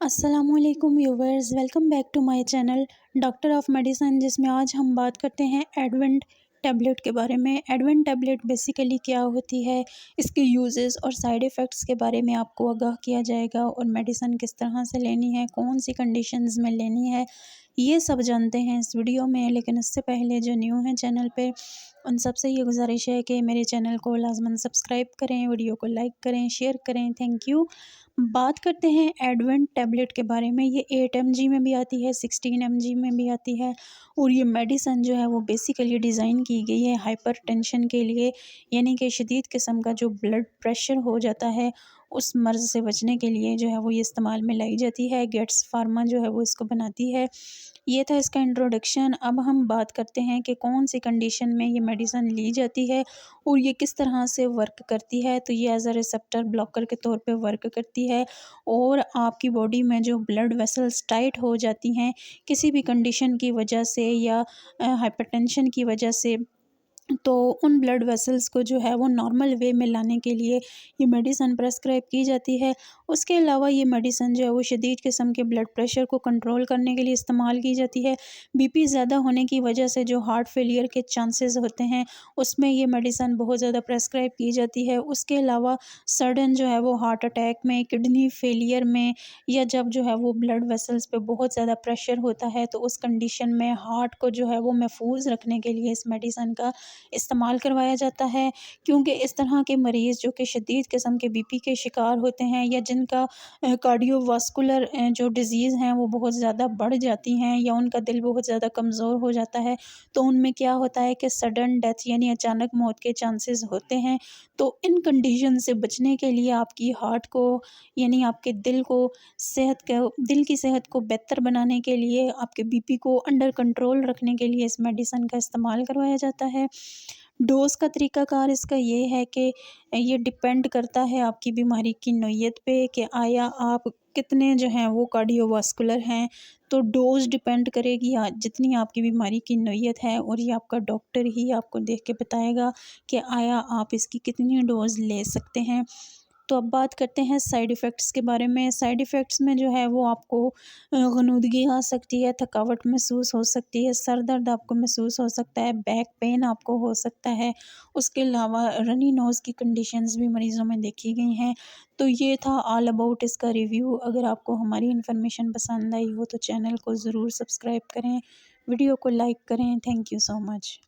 अस्सलामुअलैकुम viewers, welcome back to my channel doctor of medicine, जिसमें आज हम बात करते हैं एडवेंट टैबलेट के बारे में। एडवेंट टैबलेट बेसिकली क्या होती है, इसके यूजेस और साइड इफ़ेक्ट्स के बारे में आपको आगाह किया जाएगा और मेडिसिन किस तरह से लेनी है, कौन सी कंडीशंस में लेनी है, ये सब जानते हैं इस वीडियो में। लेकिन इससे पहले जो न्यू हैं चैनल पे, उन सबसे ये गुजारिश है कि मेरे चैनल को लाजमन सब्सक्राइब करें, वीडियो को लाइक करें, शेयर करें। Thank you. बात करते हैं एडवेंट टैबलेट के बारे में। ये 8 mg में भी आती है, 16 mg में भी आती है। और ये मेडिसिन जो है वो बेसिकली डिज़ाइन की गई है हाइपरटेंशन के लिए, यानी कि शदीद किस्म का जो ब्लड प्रेशर हो जाता है उस मर्ज़ से बचने के लिए जो है वो ये इस्तेमाल में लाई जाती है। गेट्स फार्मा जो है वो इसको बनाती है। ये था इसका इंट्रोडक्शन। अब हम बात करते हैं कि कौन सी कंडीशन में ये मेडिसिन ली जाती है और ये किस तरह से वर्क करती है। तो ये एज अ रिसेप्टर ब्लॉकर के तौर पे वर्क करती है और आपकी बॉडी में जो ब्लड वेसल्स टाइट हो जाती हैं किसी भी कंडीशन की वजह से या हाइपरटेंशन की वजह से, तो उन ब्लड वेसल्स को जो है वो नॉर्मल वे में लाने के लिए ये मेडिसिन प्रेस्क्राइब की जाती है। उसके अलावा ये मेडिसिन जो है वो शदीद किस्म के ब्लड प्रेशर को कंट्रोल करने के लिए इस्तेमाल की जाती है। बीपी ज़्यादा होने की वजह से जो हार्ट फेलियर के चांसेस होते हैं उसमें ये मेडिसिन बहुत ज़्यादा प्रेस्क्राइब की जाती है। उसके अलावा सडन जो है वो हार्ट अटैक में, किडनी फेलियर में, या जब जो है वो ब्लड वेसल्स पे बहुत ज़्यादा प्रेशर होता है तो उस कंडीशन में हार्ट को जो है वो महफूज रखने के लिए इस मेडिसिन का इस्तेमाल करवाया जाता है। क्योंकि इस तरह के मरीज़ जो कि शदीद किस्म के बीपी के शिकार होते हैं या जिनका कार्डियोवास्कुलर जो डिज़ीज़ हैं वो बहुत ज़्यादा बढ़ जाती हैं या उनका दिल बहुत ज़्यादा कमज़ोर हो जाता है, तो उनमें क्या होता है कि सडन डेथ यानी अचानक मौत के चांसेस होते हैं। तो इन कंडीशन से बचने के लिए आपकी हार्ट को, यानी आपके दिल की सेहत को बेहतर बनाने के लिए, आपके बीपी को अंडर कंट्रोल रखने के लिए इस मेडिसिन का इस्तेमाल करवाया जाता है। डोज़ का तरीक़ाकार इसका ये है कि ये डिपेंड करता है आपकी बीमारी की नौइयत पे कि आया आप कितने जो हैं वो कार्डियोवास्कुलर हैं। तो डोज़ डिपेंड करेगी जितनी आपकी बीमारी की नौइयत है, और ये आपका डॉक्टर ही आपको देख के बताएगा कि आया आप इसकी कितनी डोज़ ले सकते हैं। तो अब बात करते हैं साइड इफ़ेक्ट्स के बारे में। साइड इफ़ेक्ट्स में जो है वो आपको ग़नूदगी आ सकती है, थकावट महसूस हो सकती है, सर दर्द आपको महसूस हो सकता है, बैक पेन आपको हो सकता है। उसके अलावा रनी नोज़ की कंडीशंस भी मरीज़ों में देखी गई हैं। तो ये था ऑल अबाउट इसका रिव्यू। अगर आपको हमारी इन्फॉर्मेशन पसंद आई हो तो चैनल को ज़रूर सब्सक्राइब करें, वीडियो को लाइक करें। Thank you so much.